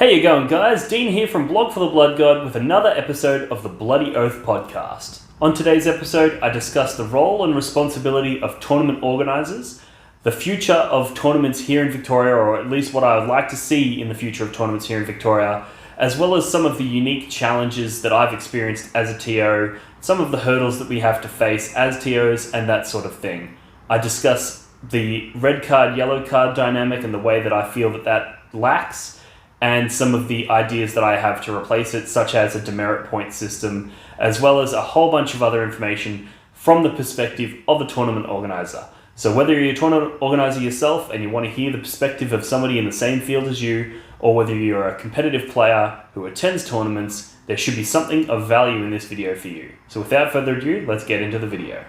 How you going, guys? Dean here from Blog for the Blood God with another episode of the BloodyOath podcast. On today's episode, I discuss the role and responsibility of tournament organisers, the future of tournaments here in Victoria, or at least what I would like to see in the future of tournaments here in Victoria, as well as some of the unique challenges that I've experienced as a TO, some of the hurdles that we have to face as TOs, and that sort of thing. I discuss the red card, yellow card dynamic and the way that I feel that lacks, and some of the ideas that I have to replace it, such as a demerit point system, as well as a whole bunch of other information from the perspective of the tournament organizer. So whether you're a tournament organizer yourself and you want to hear the perspective of somebody in the same field as you, or whether you're a competitive player who attends tournaments, there should be something of value in this video for you. So without further ado, let's get into the video.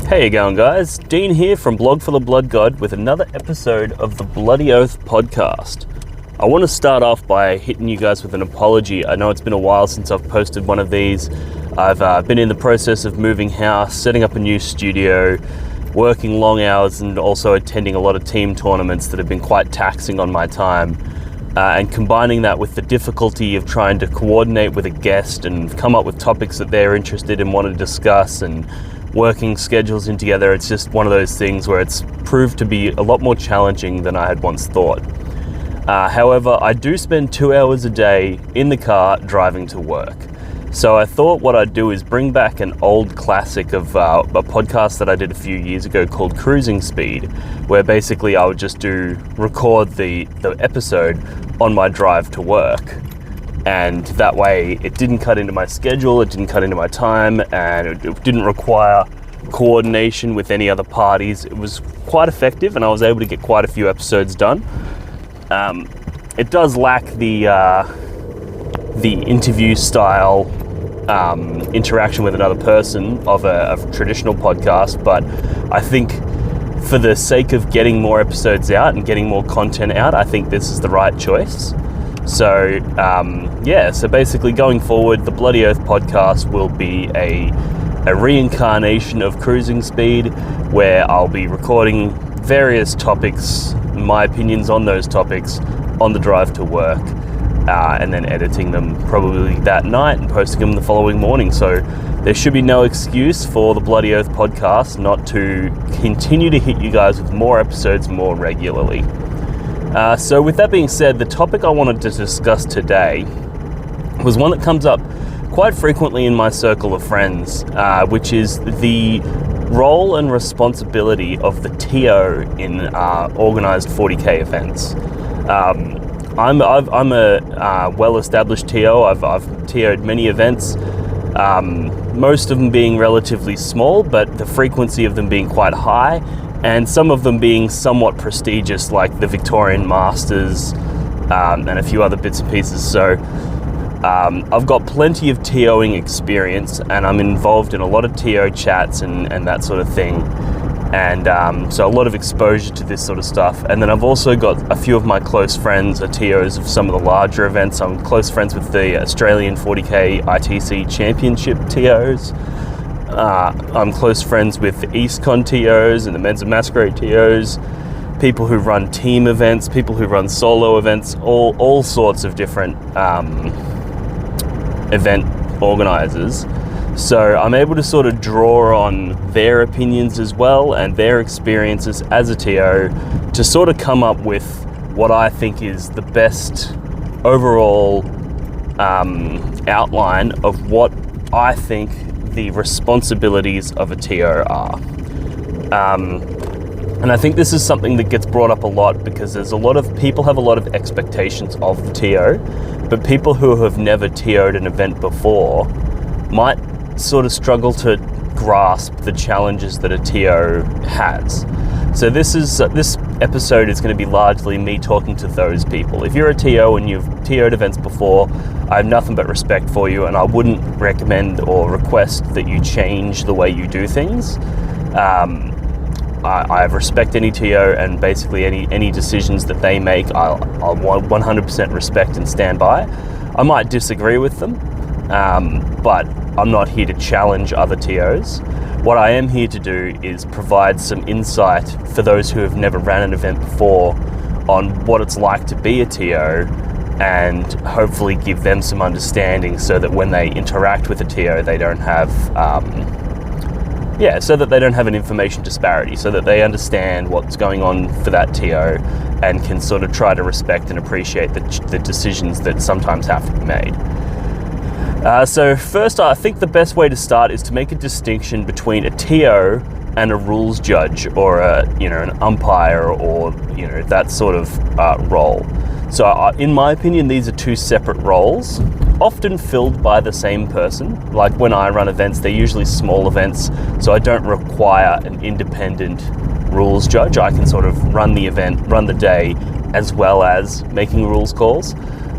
Hey you going, guys? Dean here from Blog for the Blood God with another episode of the BloodyOath podcast. I want to start off by hitting you guys with an apology. I know it's been a while since I've posted one of these. I've been in the process of moving house, setting up a new studio, working long hours, and also attending a lot of team tournaments that have been quite taxing on my time. And combining that with the difficulty of trying to coordinate with a guest and come up with topics that they're interested in, want to discuss, and working schedules in together, it's just one of those things where it's proved to be a lot more challenging than I had once thought. However, I do spend 2 hours a day in the car driving to work. So I thought what I'd do is bring back an old classic of a podcast that I did a few years ago called Cruising Speed, where basically I would just record the episode on my drive to work. And that way it didn't cut into my schedule, it didn't cut into my time, and it didn't require coordination with any other parties. It was quite effective and I was able to get quite a few episodes done. It does lack the interview style interaction with another person of a traditional podcast, but I think for the sake of getting more episodes out and getting more content out, I think this is the right choice. So so basically going forward, the BloodyOath podcast will be a reincarnation of Cruising Speed, where I'll be recording various topics, my opinions on those topics, on the drive to work, and then editing them probably that night and posting them the following morning. So there should be no excuse for the BloodyOath podcast not to continue to hit you guys with more episodes more regularly. So with that being said, the topic I wanted to discuss today was one that comes up quite frequently in my circle of friends, which is the role and responsibility of the TO in organised 40k events. I'm a well-established TO. I've TO'd many events, most of them being relatively small, but the frequency of them being quite high, and some of them being somewhat prestigious, like the Victorian Masters and a few other bits and pieces. So I've got plenty of TOing experience, and I'm involved in a lot of TO chats and that sort of thing, and so a lot of exposure to this sort of stuff. And then I've also got a few of my close friends are TOs of some of the larger events. I'm close friends with the Australian 40k ITC Championship TOs. I'm close friends with the EastCon TOs and the Men's and Masquerade TOs, people who run team events, people who run solo events, all sorts of different event organisers. So I'm able to sort of draw on their opinions as well and their experiences as a TO to sort of come up with what I think is the best overall outline of what I think the responsibilities of a TO are. And I think this is something that gets brought up a lot because there's a lot of people have a lot of expectations of the TO, but people who have never TO'd an event before might sort of struggle to grasp the challenges that a TO has. So this episode is going to be largely me talking to those people. If you're a TO and you've TO'd events before, I have nothing but respect for you, and I wouldn't recommend or request that you change the way you do things. I respect any TO, and basically any decisions that they make, I'll 100% respect and stand by. I might disagree with them, but I'm not here to challenge other TOs. What I am here to do is provide some insight for those who have never ran an event before on what it's like to be a TO, and hopefully give them some understanding so that when they interact with a TO, they don't have, so that they don't have an information disparity, so that they understand what's going on for that TO and can sort of try to respect and appreciate the decisions that sometimes have to be made. So first, I think the best way to start is to make a distinction between a TO and a rules judge, or an umpire, or that sort of role. So in my opinion, these are two separate roles, often filled by the same person. Like when I run events, they're usually small events, so I don't require an independent rules judge. I can sort of run the event, run the day, as well as making rules calls.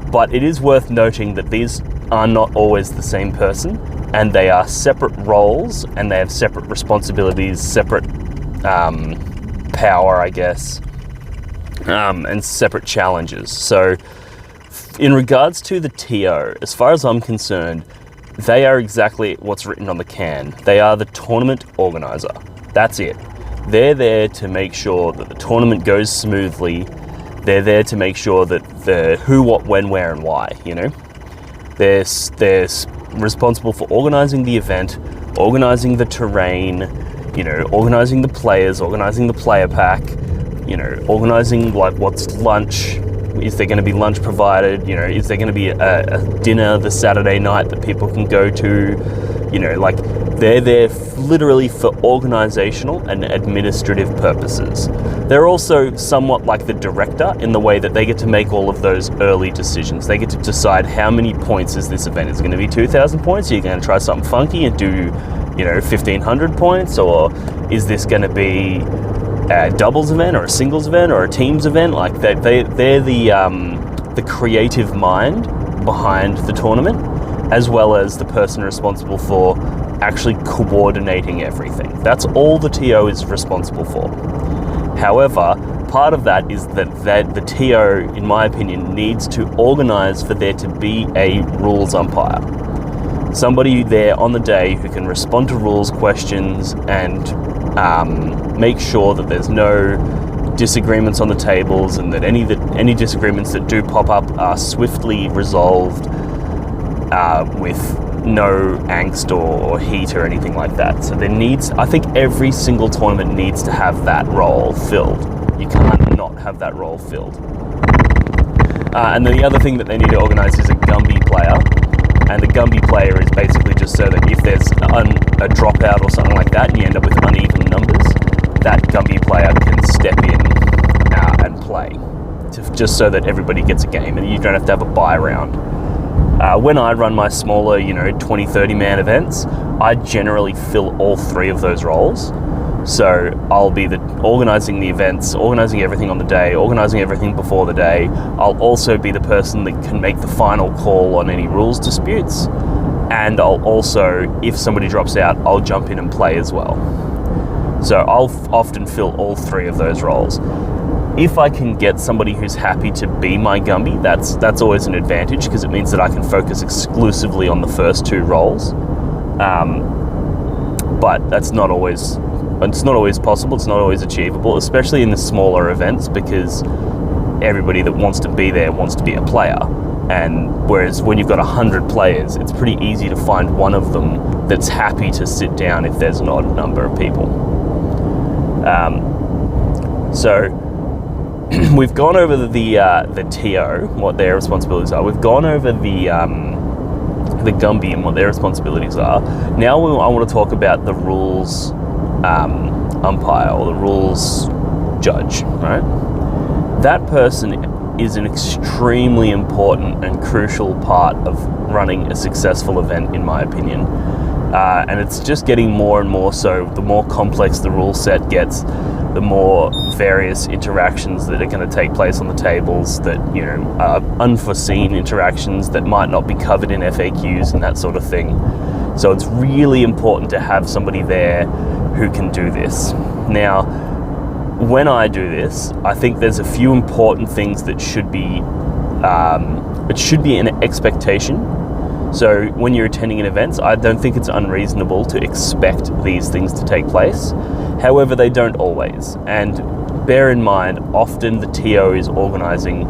But it is worth noting that these are not always the same person, and they are separate roles, and they have separate responsibilities, separate power, I guess, and separate challenges. So in regards to the TO, as far as I'm concerned, they are exactly what's written on the can. They are the Tournament Organiser. That's it. They're there to make sure that the tournament goes smoothly. They're there to make sure that the who, what, when, where, and why, They're responsible for organising the event, organising the terrain, organising the players, organising the player pack, organising like what's lunch. Is there going to be lunch provided? Is there going to be a dinner the Saturday night that people can go to? They're there literally for organisational and administrative purposes. They're also somewhat like the director in the way that they get to make all of those early decisions. They get to decide how many points is this event. Is it going to be 2,000 points? Are you going to try something funky and do, 1,500 points? Or is this going to be a doubles event or a singles event or a teams event? Like they're the creative mind behind the tournament, as well as the person responsible for actually coordinating everything. That's all the TO is responsible for. However, part of that is that the TO, in my opinion, needs to organise for there to be a rules umpire. Somebody there on the day who can respond to rules questions and make sure that there's no disagreements on the tables, and that any disagreements that do pop up are swiftly resolved with no angst or heat or anything like that. So I think every single tournament needs to have that role filled. You can't not have that role filled. And then the other thing that they need to organise is a Gumby player. And the Gumby player is basically just so that if there's a dropout or something like that and you end up with uneven numbers, that Gumby player can step in and play, just so that everybody gets a game and you don't have to have a bye round. When I run my smaller, 20, 30 man events, I generally fill all three of those roles. So I'll be organising the events, organising everything on the day, organising everything before the day. I'll also be the person that can make the final call on any rules disputes. And I'll also, if somebody drops out, I'll jump in and play as well. So I'll often fill all three of those roles. If I can get somebody who's happy to be my Gumby, that's always an advantage, because it means that I can focus exclusively on the first two roles. But it's not always possible, it's not always achievable, especially in the smaller events, because everybody that wants to be there wants to be a player. And whereas when you've got 100 players, it's pretty easy to find one of them that's happy to sit down if there's an odd number of people. So we've gone over the TO, what their responsibilities are. We've gone over the Gumby and what their responsibilities are. Now I want to talk about the rules umpire, or the rules judge, right? That person is an extremely important and crucial part of running a successful event, in my opinion. And it's just getting more and more so. The more complex the rule set gets, the more various interactions that are going to take place on the tables that, are unforeseen interactions that might not be covered in FAQs and that sort of thing. So it's really important to have somebody there who can do this. Now, when I do this, I think there's a few important things that should be, it should be an expectation So when you're attending an event, I don't think it's unreasonable to expect these things to take place. However, they don't always. And bear in mind, often the TO is organising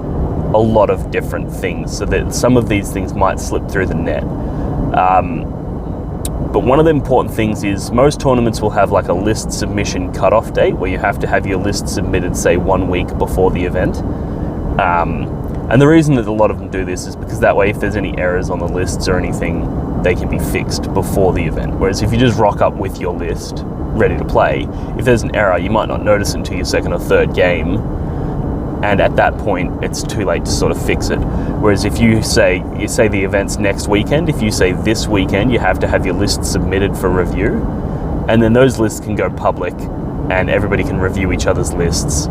a lot of different things, so that some of these things might slip through the net. But one of the important things is most tournaments will have like a list submission cutoff date where you have to have your list submitted, say, 1 week before the event. And the reason that a lot of them do this is because that way if there's any errors on the lists or anything, they can be fixed before the event. Whereas if you just rock up with your list ready to play, if there's an error, you might not notice it until your second or third game. And at that point, it's too late to sort of fix it. Whereas if you say the event's next weekend, if you say this weekend, you have to have your list submitted for review, and then those lists can go public and everybody can review each other's lists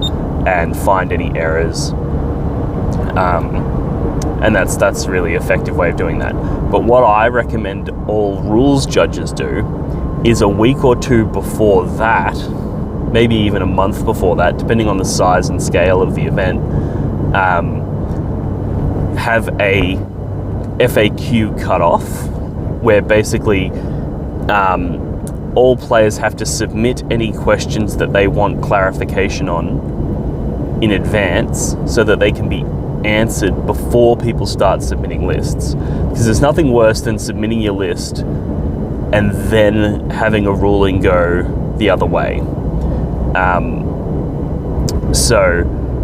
and find any errors. And that's a really effective way of doing that. But what I recommend all rules judges do is a week or two before that, maybe even a month before that, depending on the size and scale of the event, have a FAQ cutoff where basically all players have to submit any questions that they want clarification on in advance so that they can be answered before people start submitting lists. Because there's nothing worse than submitting your list and then having a ruling go the other way.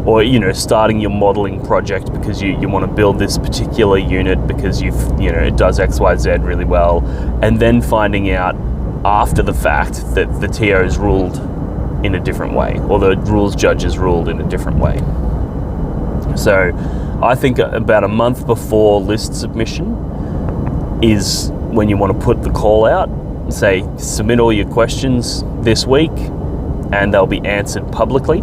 Or starting your modeling project because you want to build this particular unit because it does XYZ really well, and then finding out after the fact that the TO's ruled in a different way, or the rules judges ruled in a different way. So I think about a month before list submission is when you want to put the call out, say submit all your questions this week and they'll be answered publicly.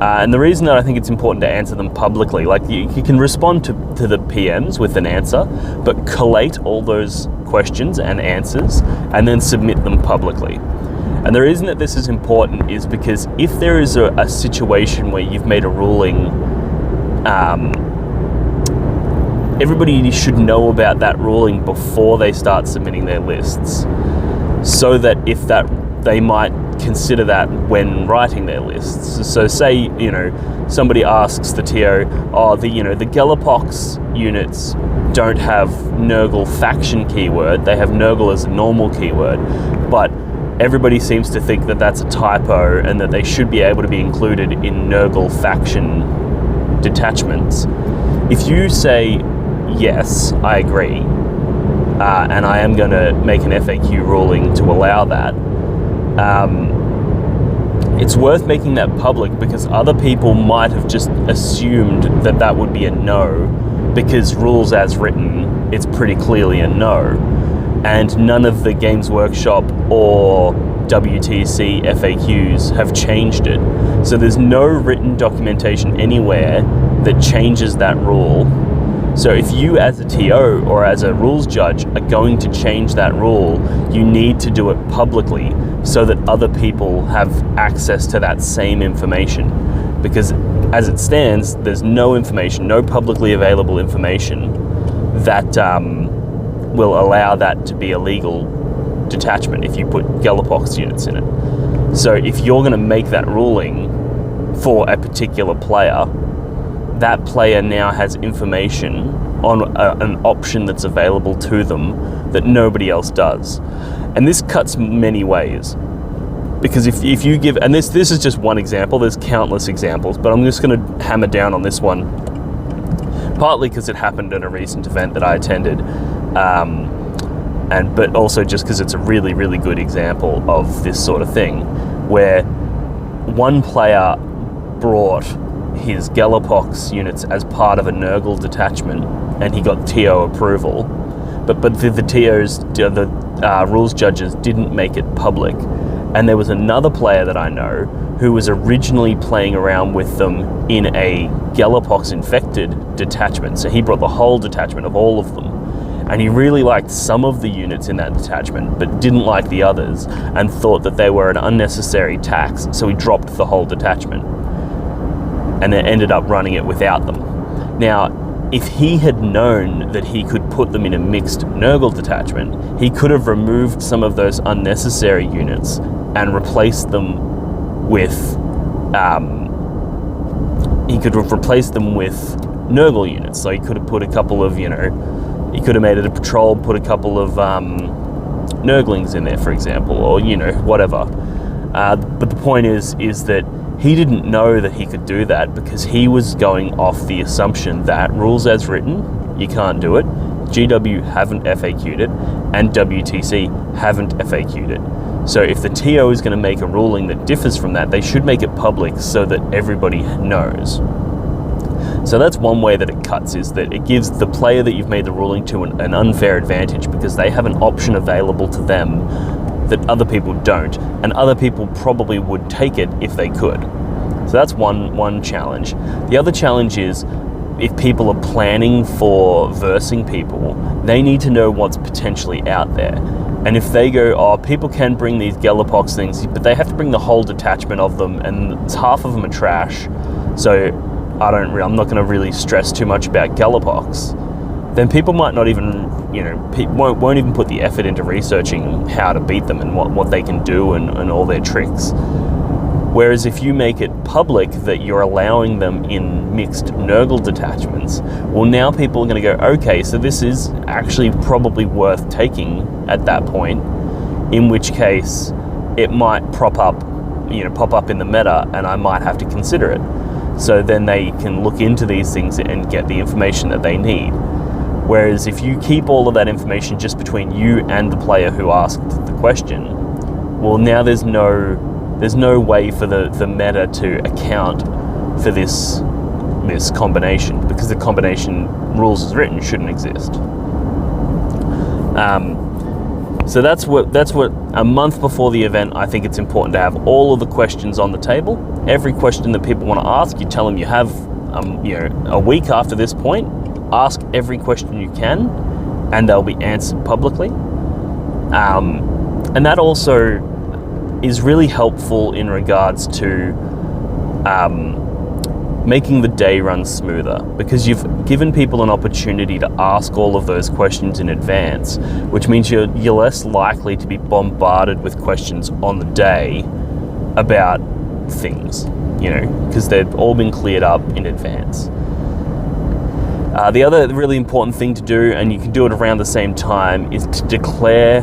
And the reason that I think it's important to answer them publicly, like you can respond to the PMs with an answer, but collate all those questions and answers and then submit them publicly. And the reason that this is important is because if there is a situation where you've made a ruling, everybody should know about that ruling before they start submitting their lists, so that they might consider that when writing their lists. So say, somebody asks the TO, the Galapox units don't have Nurgle faction keyword, they have Nurgle as a normal keyword, but everybody seems to think that that's a typo and that they should be able to be included in Nurgle faction detachments. If you say, yes, I agree, and I am going to make an FAQ ruling to allow that, it's worth making that public because other people might have just assumed that that would be a no, because rules as written, it's pretty clearly a no. And none of the Games Workshop or WTC FAQs have changed it. So there's no written documentation anywhere that changes that rule. So if you as a TO or as a rules judge are going to change that rule, you need to do it publicly so that other people have access to that same information. Because as it stands, there's no information, no publicly available information that will allow that to be a legal detachment if you put Galapox units in it. So if you're going to make that ruling for a particular player, that player now has information on an option that's available to them that nobody else does. And this cuts many ways. Because if you give, and this is just one example, there's countless examples, but I'm just going to hammer down on this one, partly because it happened at a recent event that I attended, but also just because it's a really, really good example of this sort of thing, where one player brought his Galapox units as part of a Nurgle detachment, and he got TO approval, but the rules judges didn't make it public. And there was another player that I know who was originally playing around with them in a Galapox infected detachment. So he brought the whole detachment of all of them. And he really liked some of the units in that detachment, but didn't like the others, and thought that they were an unnecessary tax. So he dropped the whole detachment and then ended up running it without them. Now, if he had known that he could put them in a mixed Nurgle detachment, he could have removed some of those unnecessary units and replaced them with Nurgle units. So he could have put a couple of, he could have made it a patrol, put a couple of Nurglings in there, for example, or whatever. But the point is that he didn't know that he could do that because he was going off the assumption that rules as written, you can't do it. GW haven't FAQ'd it, and WTC haven't FAQ'd it. So if the TO is going to make a ruling that differs from that, they should make it public so that everybody knows. So that's one way that it cuts, is that it gives the player that you've made the ruling to an unfair advantage because they have an option available to them that other people don't, and other people probably would take it if they could. So that's one challenge. The other challenge is if people are planning for versing people, they need to know what's potentially out there. And if they go, people can bring these Galapox things, but they have to bring the whole detachment of them, and half of them are trash. So I'm not going to really stress too much about Galapox. Then people might not even, won't even put the effort into researching how to beat them and what they can do and all their tricks. Whereas if you make it public that you're allowing them in mixed Nurgle detachments, well, now people are going to go, okay, so this is actually probably worth taking at that point, in which case it might pop up in the meta and I might have to consider it. So then they can look into these things and get the information that they need. Whereas if you keep all of that information just between you and the player who asked the question, well, now there's no way for the meta to account for this combination, because the combination rules as written shouldn't exist. So that's what a month before the event, I think it's important to have all of the questions on the table. Every question that people want to ask, you tell them you have a week after this point. Ask every question you can, and they'll be answered publicly. And that also is really helpful in regards to making the day run smoother, because you've given people an opportunity to ask all of those questions in advance, which means you're less likely to be bombarded with questions on the day about things, because they've all been cleared up in advance. The other really important thing to do, and you can do it around the same time, is to declare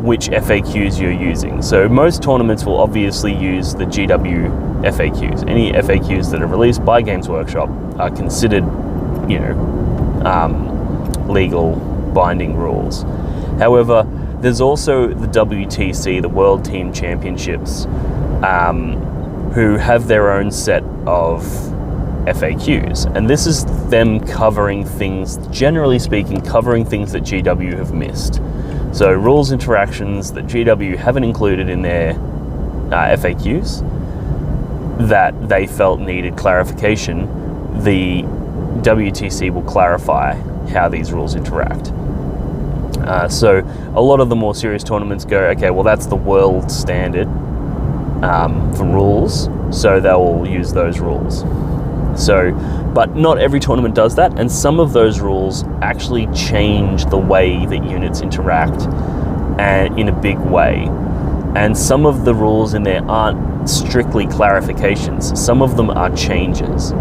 which FAQs you're using. So most tournaments will obviously use the GW FAQs. Any FAQs that are released by Games Workshop are considered, legal binding rules. However, there's also the WTC, the World Team Championships, who have their own set of FAQs, and this is them covering things, generally speaking, covering things that GW have missed. So rules interactions that GW haven't included in their FAQs that they felt needed clarification, the WTC will clarify how these rules interact. So a lot of the more serious tournaments go, okay, well, that's the world standard for rules, so they'll use those rules. So, but not every tournament does that, and some of those rules actually change the way that units interact, and in a big way. And some of the rules in there aren't strictly clarifications, some of them are changes.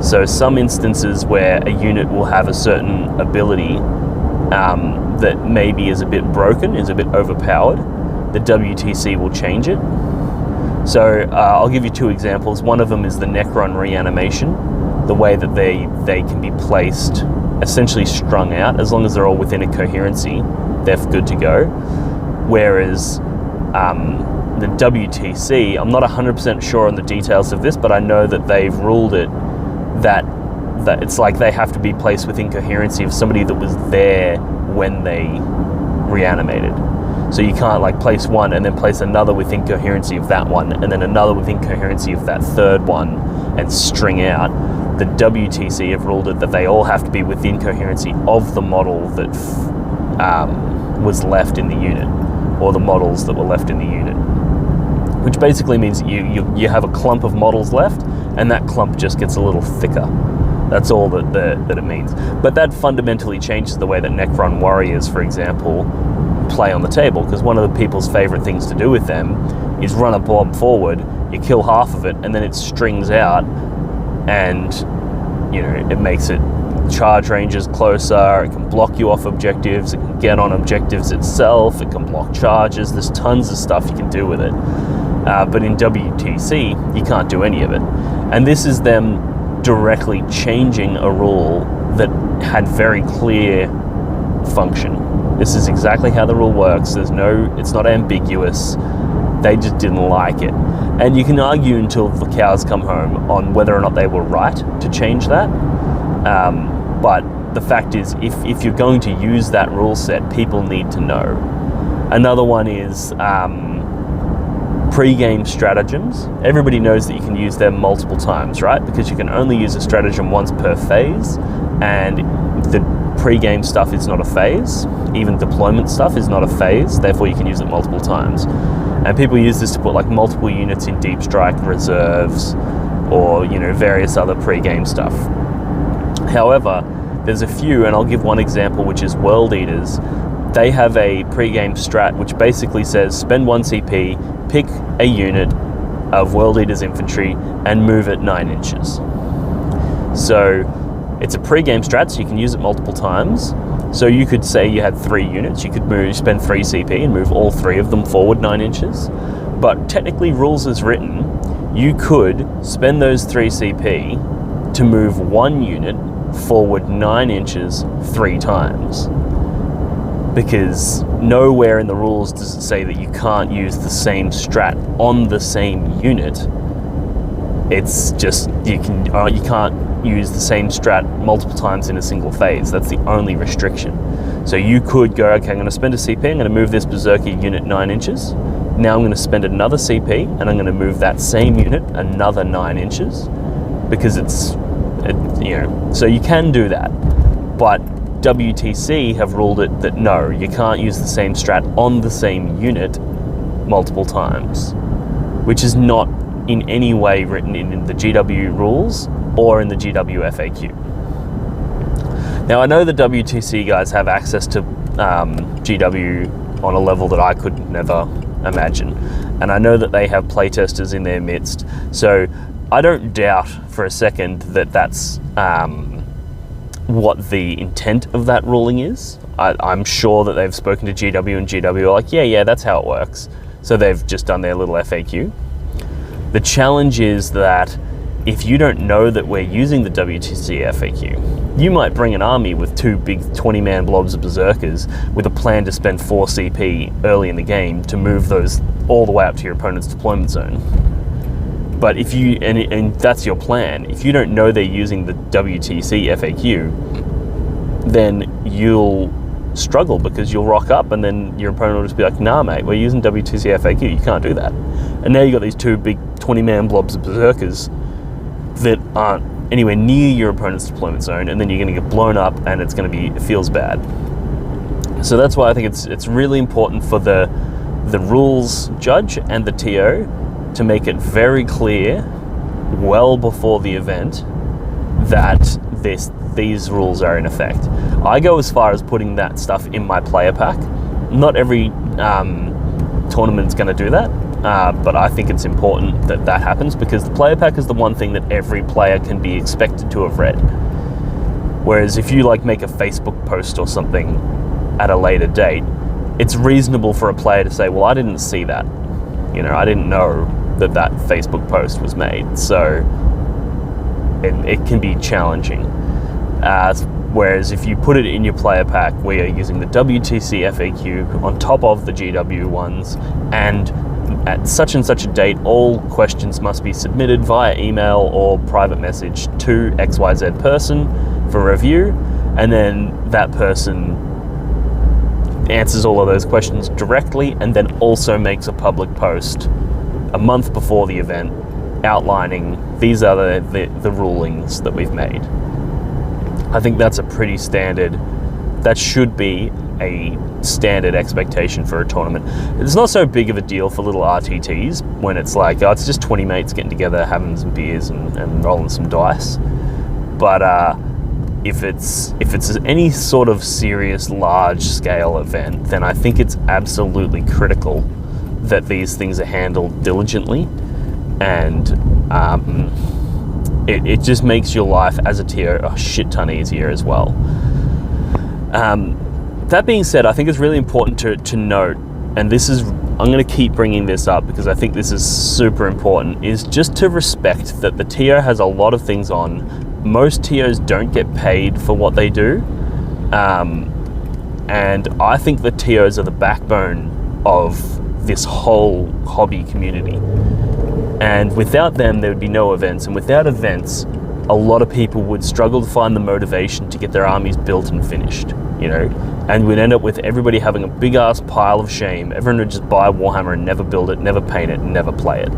So some instances where a unit will have a certain ability that maybe is a bit broken, is a bit overpowered, the WTC will change it. So I'll give you two examples. One of them is the Necron reanimation, the way that they can be placed, essentially strung out. As long as they're all within a coherency, they're good to go. Whereas the WTC, I'm not 100% sure on the details of this, but I know that they've ruled it that it's like they have to be placed within coherency of somebody that was there when they reanimated. So you can't like place one and then place another within coherency of that one and then another within coherency of that third one and string out. The WTC have ruled it that they all have to be within coherency of the model that was left in the unit, or the models that were left in the unit. Which basically means you have a clump of models left, and that clump just gets a little thicker. That's all that it means. But that fundamentally changes the way that Necron warriors, for example, play on the table, because one of the people's favorite things to do with them is run a bomb forward, you kill half of it, and then it strings out, and it makes it charge ranges closer, it can block you off objectives, it can get on objectives itself, it can block charges. There's tons of stuff you can do with it. But in WTC, you can't do any of it. And this is them directly changing a rule that had very clear function. This is exactly how the rule works. It's not ambiguous. They just didn't like it. And you can argue until the cows come home on whether or not they were right to change that. But the fact is, if you're going to use that rule set, people need to know. Another one is Pregame Stratagems. Everybody knows that you can use them multiple times, right? Because you can only use a stratagem once per phase, and the pregame stuff is not a phase. Even deployment stuff is not a phase, therefore you can use it multiple times. And people use this to put like multiple units in deep strike reserves, or various other pregame stuff. However, there's a few, and I'll give one example, which is World Eaters. They have a pregame strat which basically says spend 1 CP, pick a unit of World Eaters infantry, and move it 9 inches. So it's a pregame strat, so you can use it multiple times. So you could say you had 3 units, you could spend 3 CP and move all 3 of them forward 9 inches. But technically, rules as written, you could spend those 3 CP to move 1 unit forward 9 inches 3 times. Because nowhere in the rules does it say that you can't use the same strat on the same unit. It's just you can't use the same strat multiple times in a single phase. That's the only restriction. So you could go, okay, I'm going to spend a CP, I'm going to move this Berserker unit 9 inches. Now I'm going to spend another CP, and I'm going to move that same unit another 9 inches, because so you can do that. But WTC have ruled it that no, you can't use the same strat on the same unit multiple times, which is not in any way written in the GW rules or in the GW FAQ. Now, I know the WTC guys have access to GW on a level that I could never imagine, and I know that they have playtesters in their midst, so I don't doubt for a second that that's what the intent of that ruling is. I'm sure that they've spoken to GW, and GW are like, yeah, that's how it works. So they've just done their little FAQ. The challenge is that if you don't know that we're using the WTC FAQ, you might bring an army with 2 big 20-man blobs of Berserkers with a plan to spend 4 CP early in the game to move those all the way up to your opponent's deployment zone. But if you, and that's your plan, if you don't know they're using the WTC FAQ, then you'll struggle, because you'll rock up and then your opponent will just be like, nah mate, we're using WTC FAQ, you can't do that. And now you've got these 2 big 20-man blobs of Berserkers that aren't anywhere near your opponent's deployment zone, and then you're going to get blown up, and it feels bad. So that's why I think it's really important for the rules judge and the TO to make it very clear well before the event that these rules are in effect. I go as far as putting that stuff in my player pack. Not every tournament's going to do that, but I think it's important that that happens, because the player pack is the one thing that every player can be expected to have read. Whereas if you make a Facebook post or something at a later date, it's reasonable for a player to say, well, I didn't see that. I didn't know that Facebook post was made. So it can be challenging. Whereas if you put it in your player pack, we are using the WTC FAQ on top of the GW ones, and at such and such a date, all questions must be submitted via email or private message to XYZ person for review, and then that person answers all of those questions directly, and then also makes a public post a month before the event outlining these are the rulings that we've made. I think that's that should be a standard expectation for a tournament. It's not so big of a deal for little RTTs when it's like, it's just 20 mates getting together, having some beers and rolling some dice. But if it's any sort of serious large-scale event, then I think it's absolutely critical that these things are handled diligently, and it just makes your life as a TO a shit ton easier as well. That being said, I think it's really important to note, and this is, I'm going to keep bringing this up because I think this is super important, is just to respect that the TO has a lot of things on. Most TOs don't get paid for what they do, and I think the TOs are the backbone of this whole hobby community. And without them, there would be no events, and without events, a lot of people would struggle to find the motivation to get their armies built and finished, you know, and we'd end up with everybody having a big ass pile of shame. Everyone would just buy Warhammer and never build it, never paint it, and never play it.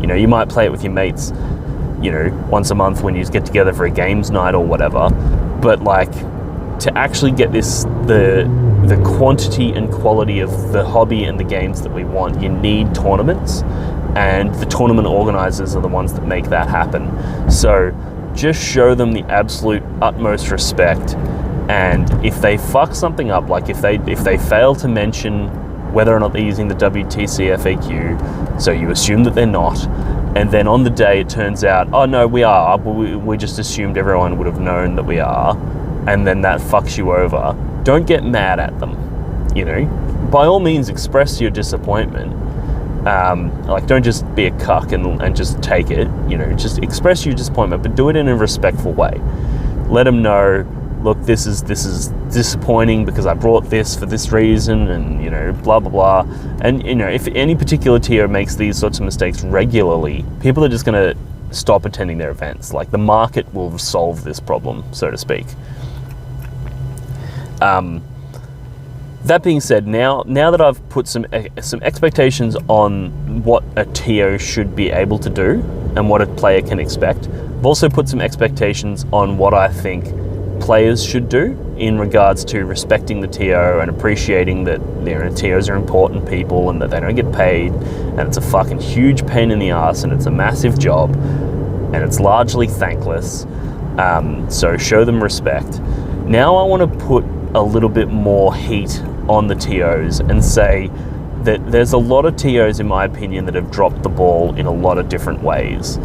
You know, you might play it with your mates, you know, once a month when you get together for a games night or whatever, but like, to actually get the quantity and quality of the hobby and the games that we want, you need tournaments, and the tournament organisers are the ones that make that happen. So just show them the absolute utmost respect, and if they fuck something up, like if they fail to mention whether or not they're using the WTC FAQ, so you assume that they're not, and then on the day it turns out, oh no, we are, we just assumed everyone would have known that we are, and then that fucks you over, don't get mad at them, you know? By all means express your disappointment. Like, don't just be a cuck and just take it, you know, just express your disappointment, but do it in a respectful way. Let them know, look, this is disappointing because I brought this for this reason, and, you know, blah, blah, blah. And, you know, if any particular TO makes these sorts of mistakes regularly, people are just going to stop attending their events. Like, the market will solve this problem, so to speak. That being said, now that I've put some expectations on what a TO should be able to do and what a player can expect, I've also put some expectations on what I think players should do in regards to respecting the TO and appreciating that, you know, TOs are important people and that they don't get paid, and it's a fucking huge pain in the ass, and it's a massive job, and it's largely thankless. So show them respect. Now I want to put a little bit more heat on the TOs and say that there's a lot of TOs, in my opinion, that have dropped the ball in a lot of different ways.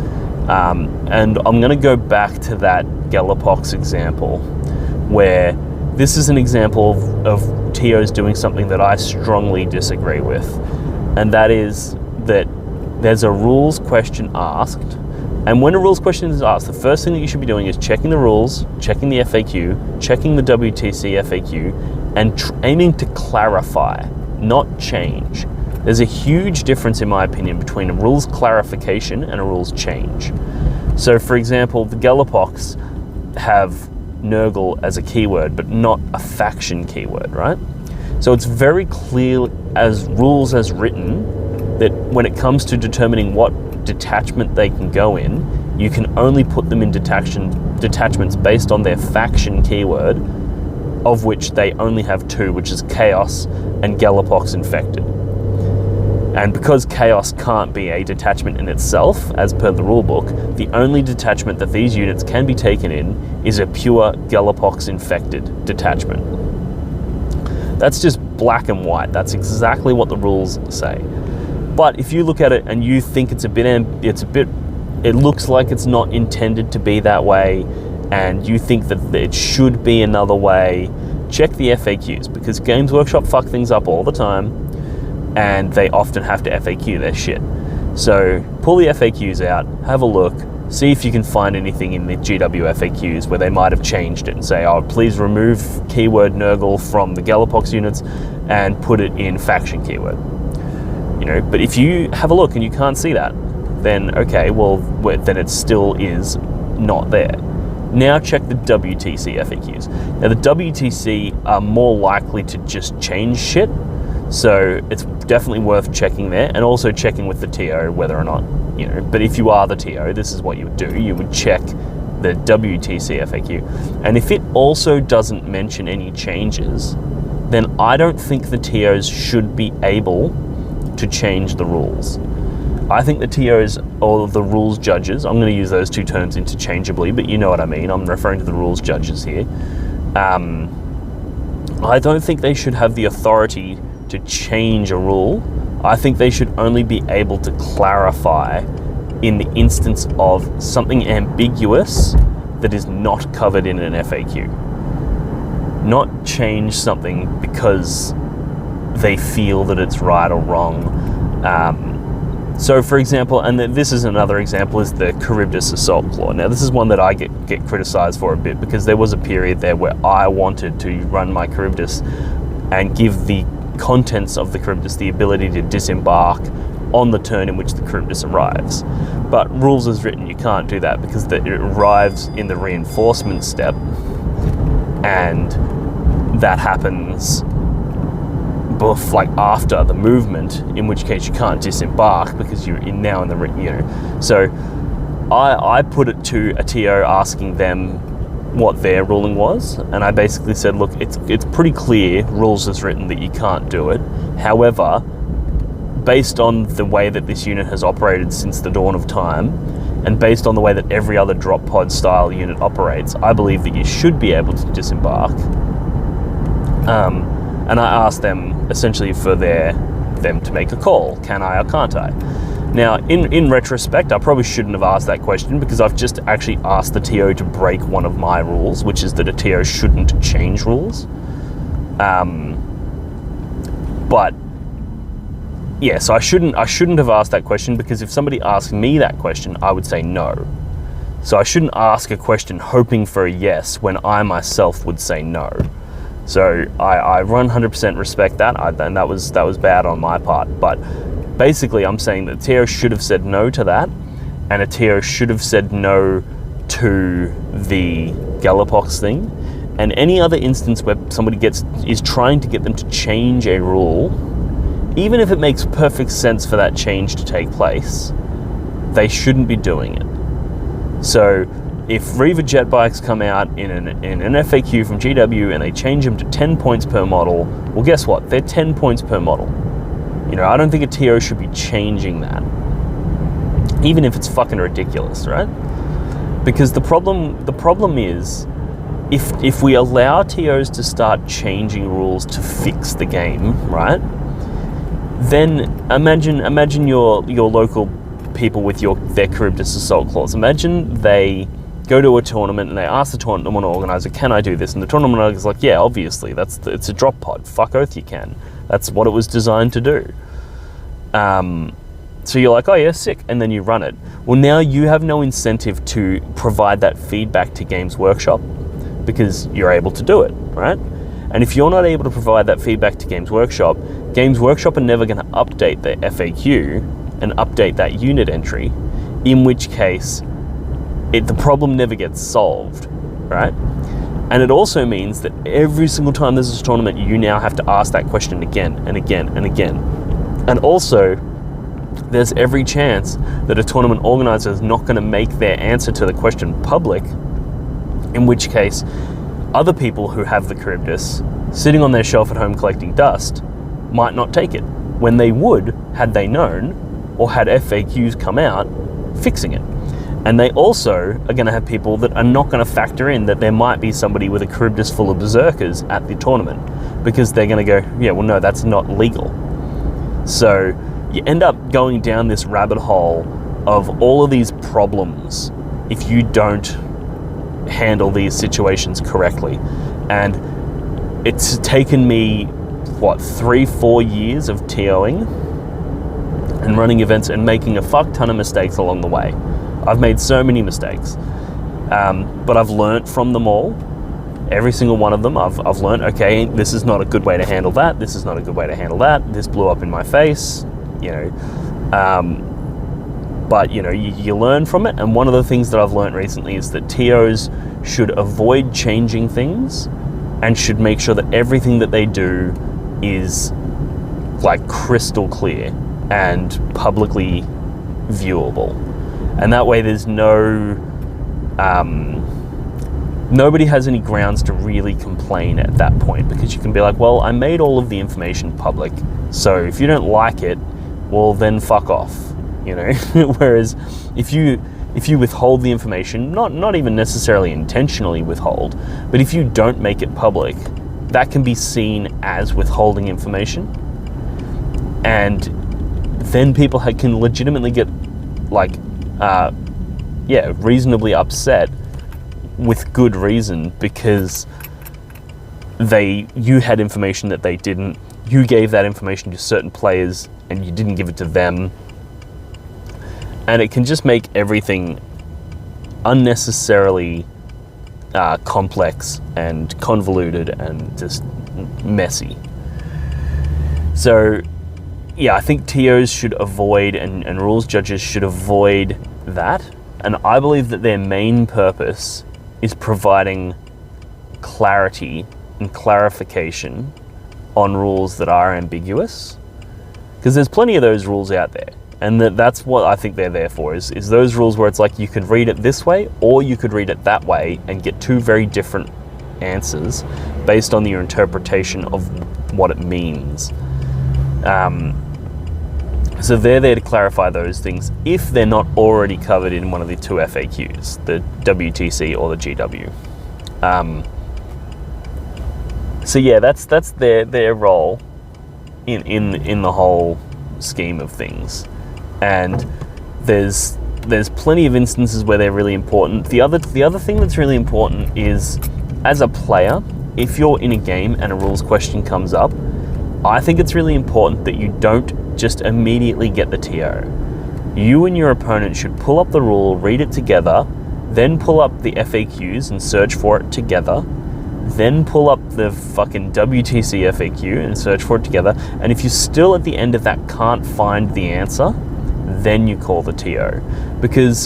And I'm going to go back to that Galapox example, where this is an example of TOs doing something that I strongly disagree with, and that is that there's a rules question asked, and when a rules question is asked, the first thing that you should be doing is checking the rules, checking the FAQ, checking the WTC FAQ, and aiming to clarify, not change. There's a huge difference, in my opinion, between a rules clarification and a rules change. So, for example, the Galapox have Nurgle as a keyword, but not a faction keyword, right? So it's very clear as rules as written that when it comes to determining what detachment they can go in, you can only put them in detachments based on their faction keyword, of which they only have two, which is Chaos and Galapox Infected. And because Chaos can't be a detachment in itself, as per the rulebook, the only detachment that these units can be taken in is a pure Galapox Infected detachment. That's just black and white. That's exactly what the rules say. But if you look at it and you think it looks like it's not intended to be that way, and you think that it should be another way, check the FAQs, because Games Workshop fuck things up all the time, and they often have to FAQ their shit. So pull the FAQs out, have a look, see if you can find anything in the GW FAQs where they might have changed it and say, oh, please remove keyword Nurgle from the Galapox units and put it in faction keyword. You know, but if you have a look and you can't see that, then okay, well, then it still is not there. Now check the WTC FAQs. Now the WTC are more likely to just change shit, so it's definitely worth checking there, and also checking with the TO whether or not, you know, but if you are the TO, this is what you would do. You would check the WTC FAQ, and if it also doesn't mention any changes, then I don't think the TOs should be able to change the rules. I think the TOs, or the rules judges, I'm going to use those two terms interchangeably, but you know what I mean. I'm referring to the rules judges here. I don't think they should have the authority to change a rule. I think they should only be able to clarify in the instance of something ambiguous that is not covered in an FAQ. Not change something because they feel that it's right or wrong. So for example, and this is another example, is the Charybdis Assault Claw. Now this is one that I get criticized for a bit, because there was a period there where I wanted to run my Charybdis and give the contents of the Charybdis the ability to disembark on the turn in which the Charybdis arrives. But rules as written, you can't do that, because it arrives in the reinforcement step, and that happens like after the movement, in which case you can't disembark because you're now in the, So I put it to a TO asking them what their ruling was, and I basically said, look, it's pretty clear, rules as written, that you can't do it. However, based on the way that this unit has operated since the dawn of time, and based on the way that every other drop pod style unit operates, I believe that you should be able to disembark. And I asked them essentially for them to make a call. Can I or can't I? Now, in retrospect, I probably shouldn't have asked that question, because I've just actually asked the TO to break one of my rules, which is that a TO shouldn't change rules. But yeah, so I shouldn't have asked that question, because if somebody asked me that question, I would say no. So I shouldn't ask a question hoping for a yes when I myself would say no. So I 100% respect that, and that was bad on my part. But basically, I'm saying that TO should have said no to that, and a TO should have said no to the Galapox thing, and any other instance where somebody is trying to get them to change a rule, even if it makes perfect sense for that change to take place, they shouldn't be doing it. So if Reaver jet bikes come out in an FAQ from GW and they change them to 10 points per model, well, guess what? They're 10 points per model. I don't think a TO should be changing that, even if it's fucking ridiculous, right? Because the problem is, if we allow TOs to start changing rules to fix the game, right? Then imagine your local people with their Charybdis Assault Claws. Imagine they go to a tournament and they ask the tournament organizer, can I do this? And the tournament organizer is like, yeah, obviously, it's a drop pod. Fuck oath you can. That's what it was designed to do. So you're like, oh yeah, sick. And then you run it. Well, now you have no incentive to provide that feedback to Games Workshop, because you're able to do it, right? And if you're not able to provide that feedback to Games Workshop are never going to update the FAQ and update that unit entry, in which case the problem never gets solved, right? And it also means that every single time there's a tournament, you now have to ask that question again and again and again. And also, there's every chance that a tournament organizer is not going to make their answer to the question public, in which case other people who have the Charybdis sitting on their shelf at home collecting dust might not take it, when they would had they known, or had FAQs come out fixing it. And they also are going to have people that are not going to factor in that there might be somebody with a Charybdis full of berserkers at the tournament, because they're going to go, yeah, well, no, that's not legal. So you end up going down this rabbit hole of all of these problems if you don't handle these situations correctly. And it's taken me, 3-4 years of TOing and running events and making a fuck ton of mistakes along the way. I've made so many mistakes, but I've learnt from them all. Every single one of them, I've learnt, okay, this is not a good way to handle that. This is not a good way to handle that. This blew up in my face, But, you learn from it. And one of the things that I've learned recently is that TOs should avoid changing things and should make sure that everything that they do is like crystal clear and publicly viewable. And that way there's nobody has any grounds to really complain at that point, because you can be like, well, I made all of the information public, so if you don't like it, well, then fuck off. you know. Whereas if you withhold the information, not even necessarily intentionally withhold, but if you don't make it public, that can be seen as withholding information, and then people can legitimately get reasonably upset with good reason, because you had information that they didn't, you gave that information to certain players and you didn't give it to them, and it can just make everything unnecessarily complex and convoluted and just messy. So yeah, I think TOs should avoid, and rules judges should avoid that, and I believe that their main purpose is providing clarity and clarification on rules that are ambiguous, because there's plenty of those rules out there, and that's what I think they're there for, is those rules where it's like you could read it this way or you could read it that way and get two very different answers based on your interpretation of what it means. So they're there to clarify those things if they're not already covered in one of the two FAQs, the WTC or the GW. So yeah, that's their role in the whole scheme of things. And there's plenty of instances where they're really important. The other thing that's really important is, as a player, if you're in a game and a rules question comes up, I think it's really important that you don't just immediately get the TO. You and your opponent should pull up the rule, read it together, then pull up the FAQs and search for it together, then pull up the fucking WTC FAQ and search for it together, and if you still at the end of that can't find the answer, then you call the TO,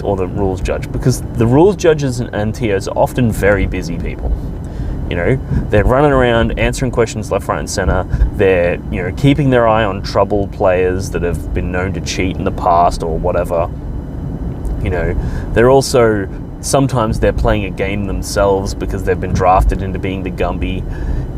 or the rules judge, because the rules judges and TOs are often very busy people. You know, they're running around answering questions left, right, and center. They're, you know, keeping their eye on troubled players that have been known to cheat in the past or whatever. You know, they're also, sometimes they're playing a game themselves because they've been drafted into being the Gumby.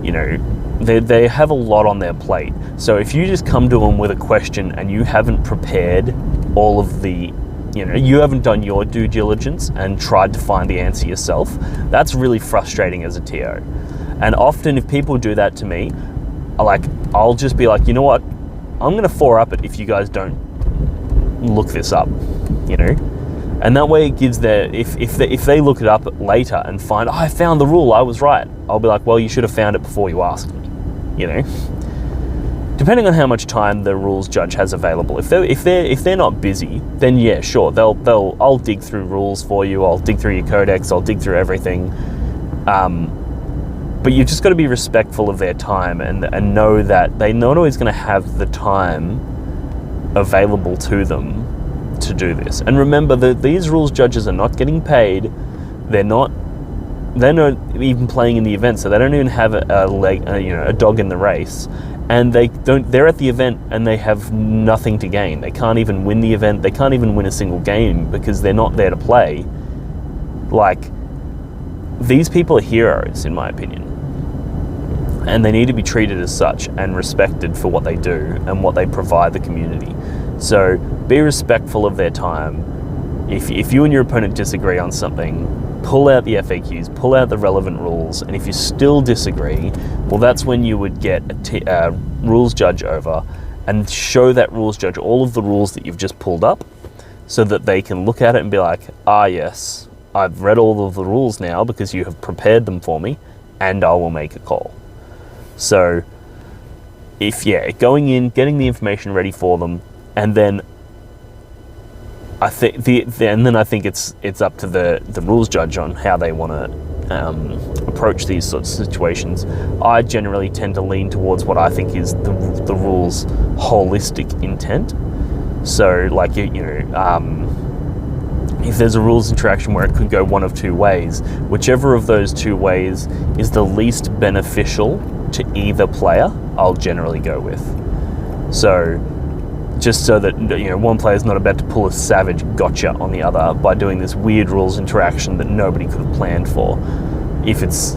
You know, they have a lot on their plate. So if you just come to them with a question and you haven't prepared all of the, you know, you haven't done your due diligence and tried to find the answer yourself, that's really frustrating as a TO. And often if people do that to me, I'll just be like, you know what, I'm gonna 4-up it if you guys don't look this up, you know? And that way it gives if they look it up later and find, oh, I found the rule, I was right, I'll be like, well, you should have found it before you asked me, you know? Depending on how much time the rules judge has available. If they're not busy, then yeah, sure, I'll dig through rules for you, I'll dig through your codex, I'll dig through everything. But you've just got to be respectful of their time and know that they're not always going to have the time available to them to do this. And remember that these rules judges are not getting paid. They're not even playing in the event, so they don't even have a dog in the race. And they're at the event and they have nothing to gain. They can't even win the event. They can't even win a single game because they're not there to play. Like, these people are heroes, in my opinion. And they need to be treated as such and respected for what they do and what they provide the community. So be respectful of their time. If you and your opponent disagree on something, pull out the FAQs, pull out the relevant rules, and if you still disagree, well, that's when you would get a rules judge over and show that rules judge all of the rules that you've just pulled up so that they can look at it and be like, ah, yes, I've read all of the rules now because you have prepared them for me and I will make a call. So going in, getting the information ready for them, and then I think it's up to the rules judge on how they want to approach these sorts of situations. I generally tend to lean towards what I think is the rules' holistic intent. So, like, if there's a rules interaction where it could go one of two ways, whichever of those two ways is the least beneficial to either player, I'll generally go with. So, just so that, one player's not about to pull a savage gotcha on the other by doing this weird rules interaction that nobody could have planned for. If it's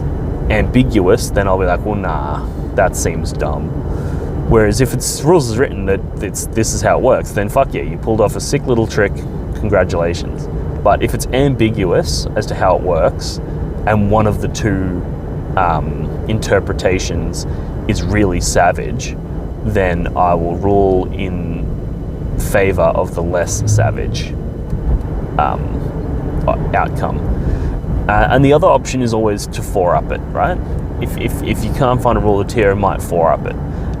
ambiguous, then I'll be like, well, nah, that seems dumb. Whereas if it's rules as written that this is how it works, then fuck yeah, you pulled off a sick little trick, congratulations. But if it's ambiguous as to how it works, and one of the two interpretations is really savage, then I will rule in favor of the less savage outcome. And the other option is always to 4-up it, right? If you can't find a rule, the TO might 4-up it.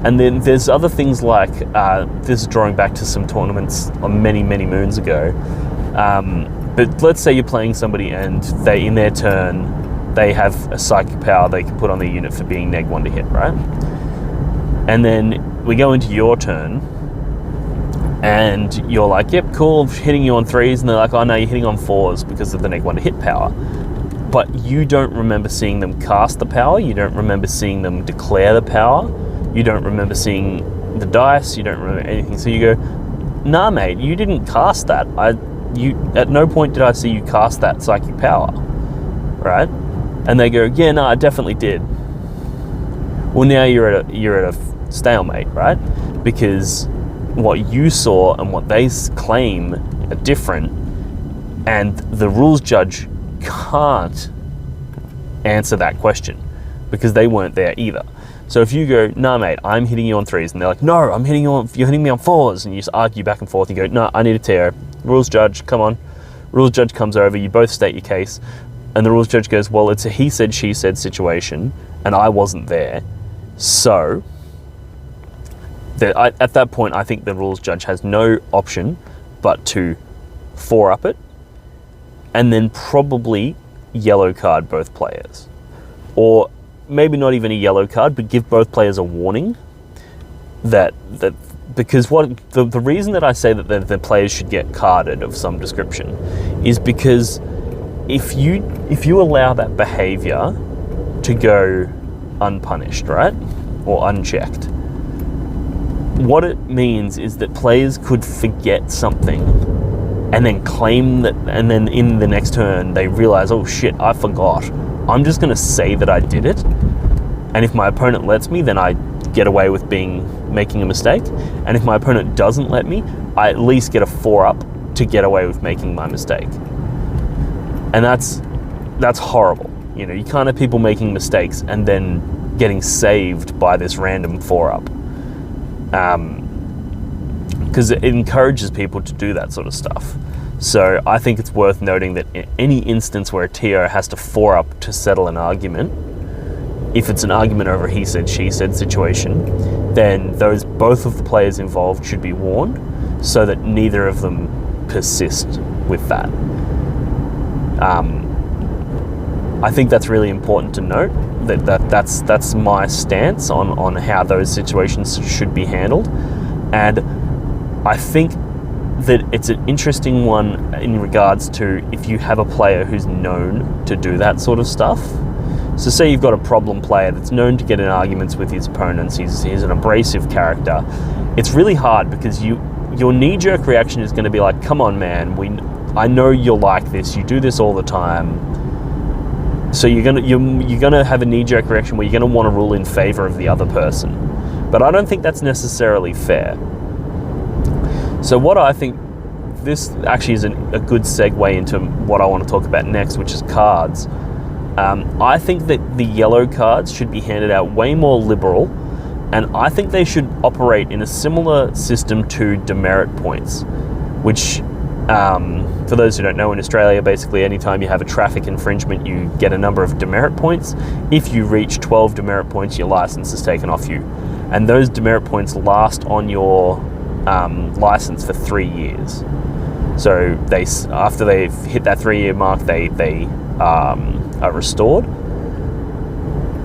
And then there's other things like, this is drawing back to some tournaments many, many moons ago. But let's say you're playing somebody and they, in their turn, they have a psychic power they can put on their unit for being neg 1 to hit, right? And then we go into your turn, and you're like, yep, cool, hitting you on 3s, and they're like, oh no, you're hitting on 4s because of the neg 1 to hit power. But you don't remember seeing them cast the power, you don't remember seeing them declare the power, you don't remember seeing the dice, you don't remember anything. So you go, nah mate, you didn't cast that. At no point did I see you cast that psychic power, right? And they go, yeah, no, I definitely did. Well, now you're at a stalemate, right? Because what you saw and what they claim are different, and the rules judge can't answer that question because they weren't there either. So if you go, nah mate, I'm hitting you on 3s, and they're like, no, you're hitting me on 4s, and you just argue back and forth, you go, no, I need a TO. Rules judge, come on. Rules judge comes over, you both state your case, and the rules judge goes, well, it's a he said, she said situation, and I wasn't there. So at that point, I think the rules judge has no option but to 4-up it, and then probably yellow card both players. Or maybe not even a yellow card, but give both players a warning that because the reason that I say that the players should get carded of some description is because if you allow that behavior to go unpunished, right? Or unchecked, what it means is that players could forget something and then claim that, and then in the next turn they realize, oh shit, I forgot. I'm just gonna say that I did it, and if my opponent lets me, then I get away with making a mistake, and if my opponent doesn't let me, I at least get a 4-up to get away with making my mistake. And that's horrible. You know, you can't have people making mistakes and then getting saved by this random 4-up. Because it encourages people to do that sort of stuff. So I think it's worth noting that in any instance where a TO has to 4-up to settle an argument, if it's an argument over a he said, she said situation, then both of the players involved should be warned so that neither of them persist with that. I think that's really important to note, that's my stance on how those situations should be handled. And I think that it's an interesting one in regards to if you have a player who's known to do that sort of stuff. So say you've got a problem player that's known to get in arguments with his opponents, he's an abrasive character. It's really hard because your knee-jerk reaction is going to be like, come on man, I know you're like this, you do this all the time. So you're gonna have a knee-jerk reaction where you're gonna want to rule in favor of the other person. But I don't think that's necessarily fair. So what I think, this actually is a good segue into what I want to talk about next, which is cards. I think that the yellow cards should be handed out way more liberal, and I think they should operate in a similar system to demerit points, which, for those who don't know, in Australia, basically anytime you have a traffic infringement, you get a number of demerit points. If you reach 12 demerit points, your license is taken off you. And those demerit points last on your license for 3 years. So after they've hit that 3-year mark, they are restored.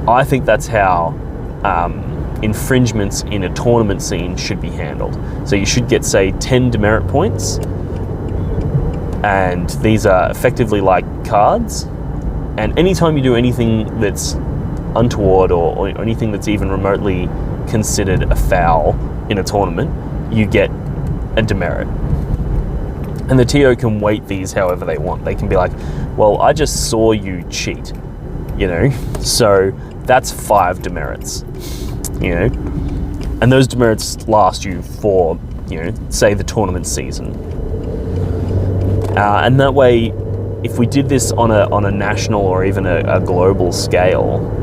I think that's how infringements in a tournament scene should be handled. So you should get, say, 10 demerit points, and these are effectively like cards, and anytime you do anything that's untoward or anything that's even remotely considered a foul in a tournament, you get a demerit. And the TO can weight these however they want. They can be like, well, I just saw you cheat, you know, so that's 5 demerits, you know. And those demerits last you for, say the tournament season. And that way, if we did this on a national or even a global scale,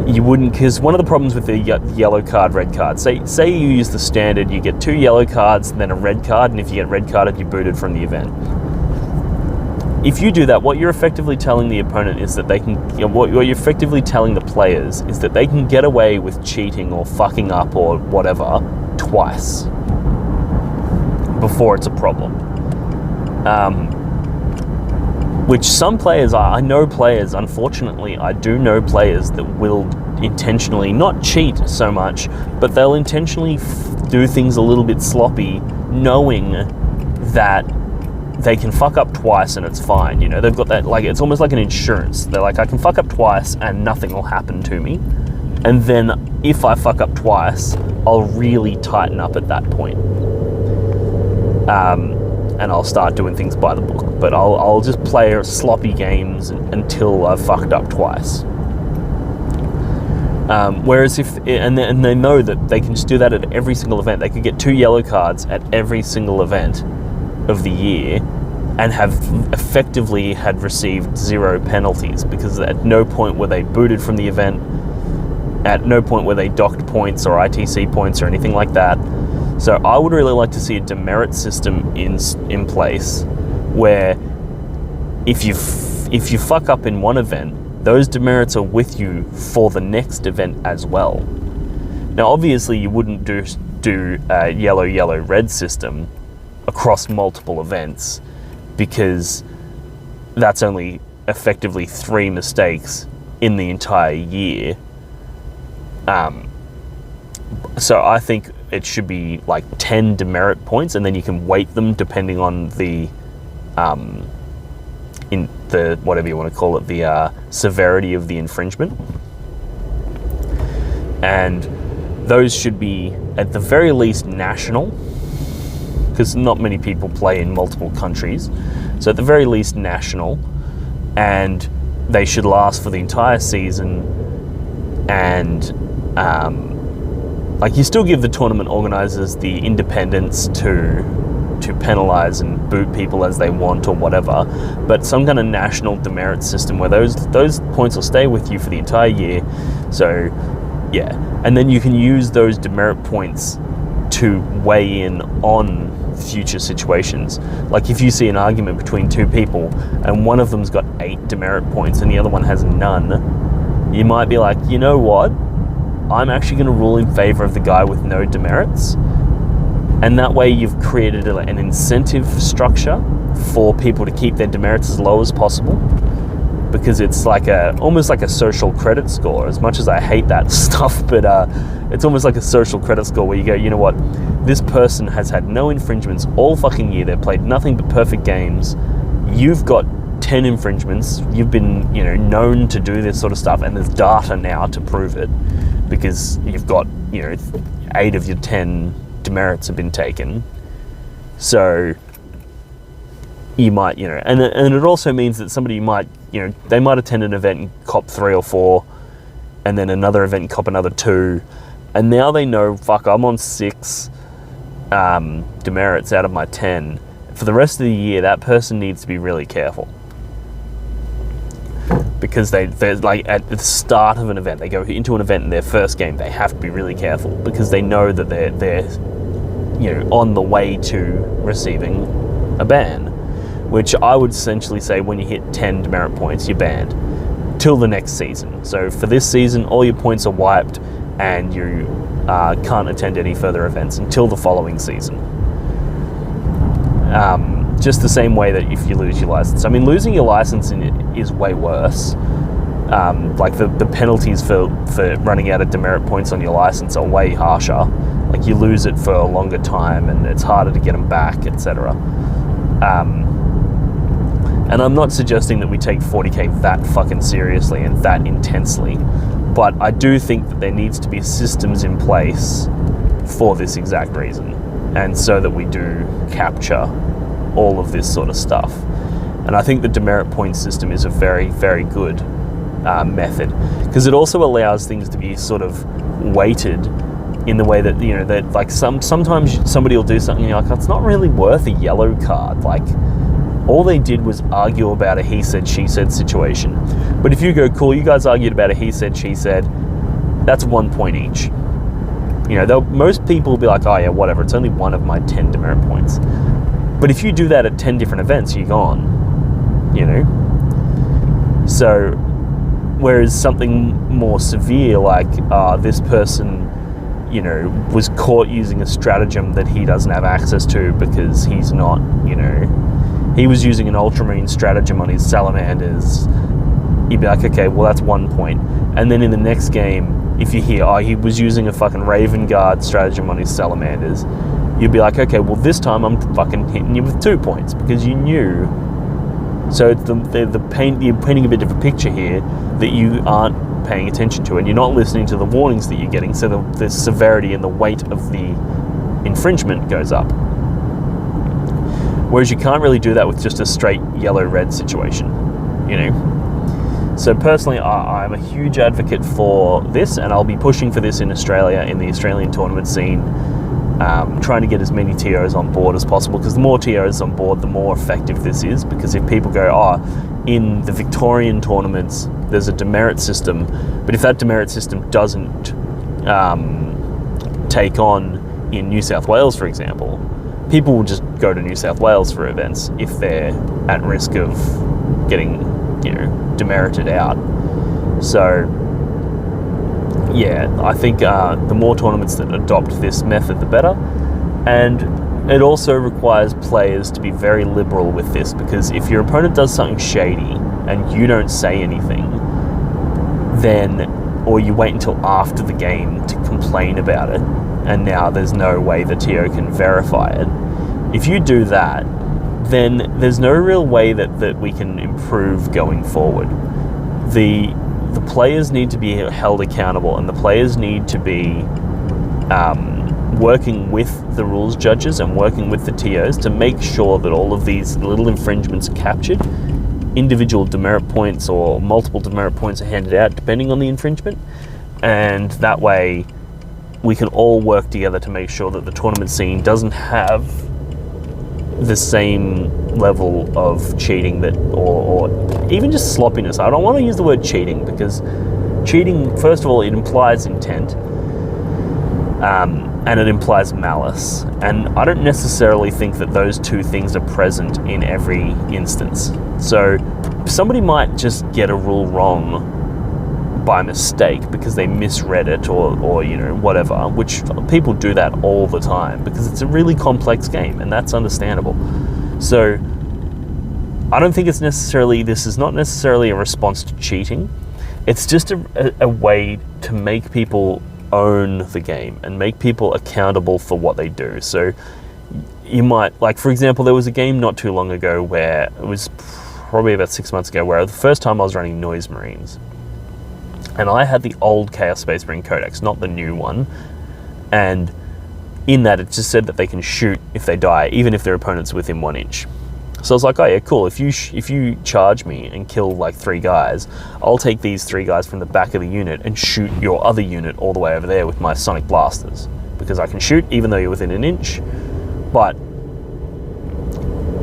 you wouldn't, because one of the problems with the yellow card, red card, say you use the standard, you get 2 yellow cards and then a red card, and if you get red carded, you're booted from the event. If you do that, what you're effectively telling the opponent is that they can, what you're effectively telling the players is that they can get away with cheating or fucking up or whatever twice before it's a problem. Which some players are. I know players, unfortunately, I do know players that will intentionally, not cheat so much, but they'll intentionally do things a little bit sloppy, knowing that they can fuck up twice and it's fine. They've got that, like, it's almost like an insurance. They're like, I can fuck up twice and nothing will happen to me. And then if I fuck up twice, I'll really tighten up at that point. And I'll start doing things by the book. But I'll just play sloppy games until I've fucked up twice. Whereas and they know that they can just do that at every single event. They could get 2 yellow cards at every single event of the year and have effectively had received 0 penalties, because at no point were they booted from the event, at no point were they docked points or ITC points or anything like that. So I would really like to see a demerit system in place where if you fuck up in one event, those demerits are with you for the next event as well. Now, obviously, you wouldn't do a yellow-red system across multiple events, because that's only effectively 3 mistakes in the entire year. So I think it should be like 10 demerit points, and then you can weight them depending on the in the, whatever you want to call it, the severity of the infringement. And those should be at the very least national, because not many people play in multiple countries. So at the very least national, and they should last for the entire season. And you still give the tournament organisers the independence to penalise and boot people as they want or whatever, but some kind of national demerit system where those points will stay with you for the entire year. So yeah, and then you can use those demerit points to weigh in on future situations. Like if you see an argument between 2 people and one of them's got 8 demerit points and the other one has none, you might be like, you know what, I'm actually going to rule in favour of the guy with no demerits. And that way you've created an incentive structure for people to keep their demerits as low as possible, because it's like almost like a social credit score. As much as I hate that stuff, but it's almost like a social credit score where you go, you know what, this person has had no infringements all fucking year. They've played nothing but perfect games. You've got 10 infringements. You've been, known to do this sort of stuff, and there's data now to prove it, because you've got, 8 of your 10 demerits have been taken. So you might, and it also means that somebody might, they might attend an event and cop 3 or 4, and then another event and cop another 2, and now they know, fuck, I'm on 6 demerits out of my 10. For the rest of the year, that person needs to be really careful, because they're like at the start of an event, they go into an event in their first game, they have to be really careful, because they know that they're on the way to receiving a ban, which I would essentially say when you hit 10 demerit points, you're banned till the next season. So for this season, all your points are wiped, and you can't attend any further events until the following season. Just the same way that if you lose your license. I mean, losing your license is way worse. Like the penalties for running out of demerit points on your license are way harsher. Like you lose it for a longer time, and it's harder to get them back, etc. And I'm not suggesting that we take 40k that fucking seriously and that intensely, but I do think that there needs to be systems in place for this exact reason, and so that we do capture all of this sort of stuff. And I think the demerit point system is a very, very good method, because it also allows things to be sort of weighted in the way that, you know, that like sometimes somebody will do something and you're like, it's not really worth a yellow card. Like, all they did was argue about a he said, she said situation. But if you go, cool, you guys argued about a he said, she said, that's 1 point each. You know, most people will be like, oh yeah, whatever, it's only one of my 10 demerit points. But if you do that at 10 different events, you're gone, you know? So, whereas something more severe, like this person, you know, was caught using a stratagem that he doesn't have access to because he's not, you know, he was using an ultramarine stratagem on his salamanders, you'd be like, okay, well, that's 1 point. And then in the next game, if you hear, oh, he was using a fucking Raven Guard stratagem on his salamanders, you'd be like, okay, well, this time I'm fucking hitting you with 2 points because you knew. So it's you're painting a bit of a picture here that you aren't paying attention to, and you're not listening to the warnings that you're getting, so the severity and the weight of the infringement goes up. Whereas you can't really do that with just a straight yellow-red situation, you know? So personally, I'm a huge advocate for this, and I'll be pushing for this in Australia, in the Australian tournament scene, trying to get as many TOs on board as possible, because the more TOs on board, the more effective this is. Because if people go, oh, in the Victorian tournaments, there's a demerit system, but if that demerit system doesn't take on in New South Wales, for example, people will just go to New South Wales for events if they're at risk of getting, you know, demerited out. So, yeah, I think the more tournaments that adopt this method, the better. And it also requires players to be very liberal with this, because if your opponent does something shady and you don't say anything, then, or you wait until after the game to complain about it, and now there's no way the TO can verify it. If you do that, then there's no real way that we can improve going forward. The players need to be held accountable, and the players need to be working with the rules judges and working with the TOs to make sure that all of these little infringements are captured. Individual demerit points or multiple demerit points are handed out depending on the infringement, and that way we can all work together to make sure that the tournament scene doesn't have the same level of cheating that, or even just sloppiness. I don't want to use the word cheating, because cheating, first of all, it implies intent, and it implies malice. And I don't necessarily think that those two things are present in every instance. So somebody might just get a rule wrong by mistake because they misread it, or you know, whatever, which people do that all the time because it's a really complex game, and that's understandable. So I don't think this is not necessarily a response to cheating. It's just a way to make people own the game and make people accountable for what they do. So you might, like, for example, there was a game not too long ago where it was probably about 6 months ago, where the first time I was running Noise Marines, and I had the old Chaos Space Marine Codex, not the new one. And in that, it just said that they can shoot if they die, even if their opponent's within 1 inch. So I was like, oh yeah, cool. If you charge me and kill like 3 guys, I'll take these 3 guys from the back of the unit and shoot your other unit all the way over there with my sonic blasters, because I can shoot even though you're within 1 inch. But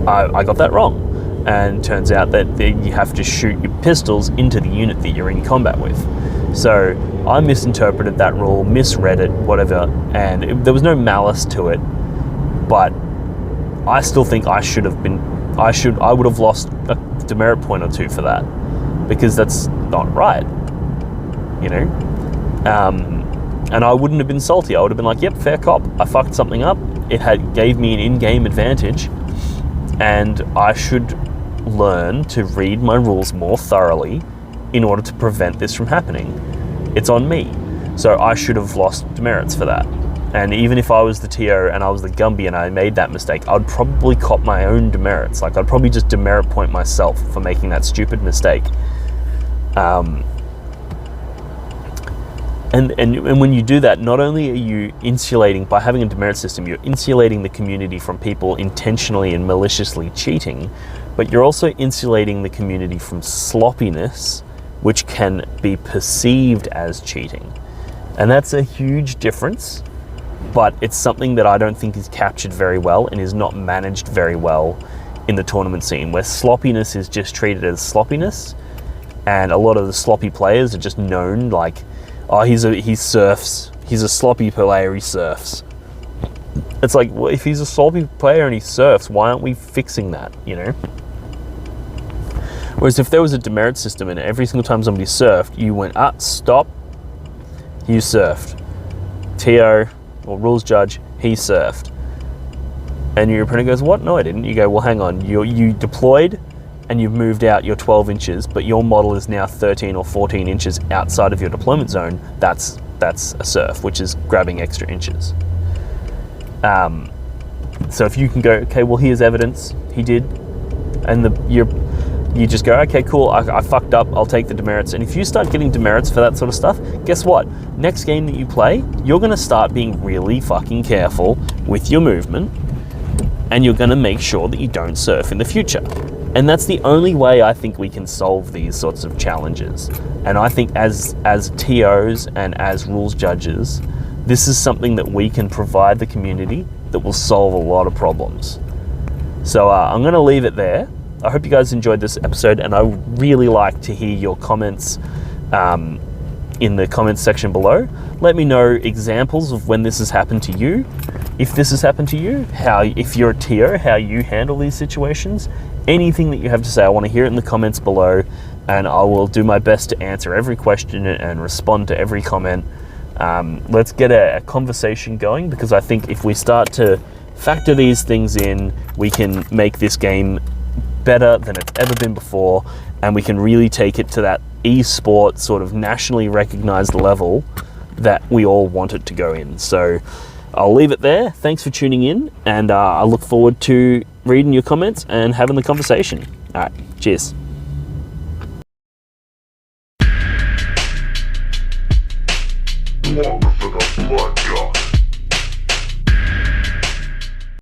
I got that wrong. And turns out that you have to shoot your pistols into the unit that you're in combat with. So I misinterpreted that rule, misread it, whatever, and there was no malice to it, but I still think I would have lost a demerit point or 2 for that, because that's not right, you know? And I wouldn't have been salty. I would have been like, yep, fair cop, I fucked something up, gave me an in-game advantage, and I should learn to read my rules more thoroughly in order to prevent this from happening. It's on me. So I should have lost demerits for that. And even if I was the TO and I was the Gumby and I made that mistake, I'd probably cop my own demerits. Like, I'd probably just demerit point myself for making that stupid mistake. And when you do that, not only are you insulating, by having a demerit system, you're insulating the community from people intentionally and maliciously cheating, but you're also insulating the community from sloppiness, which can be perceived as cheating. And that's a huge difference but it's something that I don't think is captured very well and is not managed very well in the tournament scene, where sloppiness is just treated as sloppiness, and a lot of the sloppy players are just known like, oh, he surfs, he's a sloppy player, he surfs. It's like, well, if he's a sloppy player and he surfs, why aren't we fixing that, you know? Whereas if there was a demerit system and every single time somebody surfed, you went, stop, you surfed. TO, or rules judge, he surfed. And your opponent goes, what? No, I didn't. You go, well, hang on, you deployed and you've moved out your 12 inches, but your model is now 13 or 14 inches outside of your deployment zone. That's a surf, which is grabbing extra inches. So if you can go, okay, well, here's evidence, he did, and you just go, okay, cool, I fucked up, I'll take the demerits. And if you start getting demerits for that sort of stuff, guess what? Next game that you play, you're going to start being really fucking careful with your movement, and you're going to make sure that you don't surf in the future. And that's the only way I think we can solve these sorts of challenges. And I think as TOs and as rules judges, this is something that we can provide the community that will solve a lot of problems. So I'm going to leave it there. I hope you guys enjoyed this episode, and I would really like to hear your comments in the comments section below. Let me know examples of when this has happened to you. If this has happened to you, if you're a TO, how you handle these situations. Anything that you have to say, I want to hear it in the comments below, and I will do my best to answer every question and respond to every comment. Let's get a conversation going, because I think if we start to factor these things in, we can make this game better than it's ever been before, and we can really take it to that e-sport sort of nationally recognized level that we all want it to go in. So I'll leave it there. Thanks for tuning in, and I look forward to reading your comments and having the conversation. All right, cheers.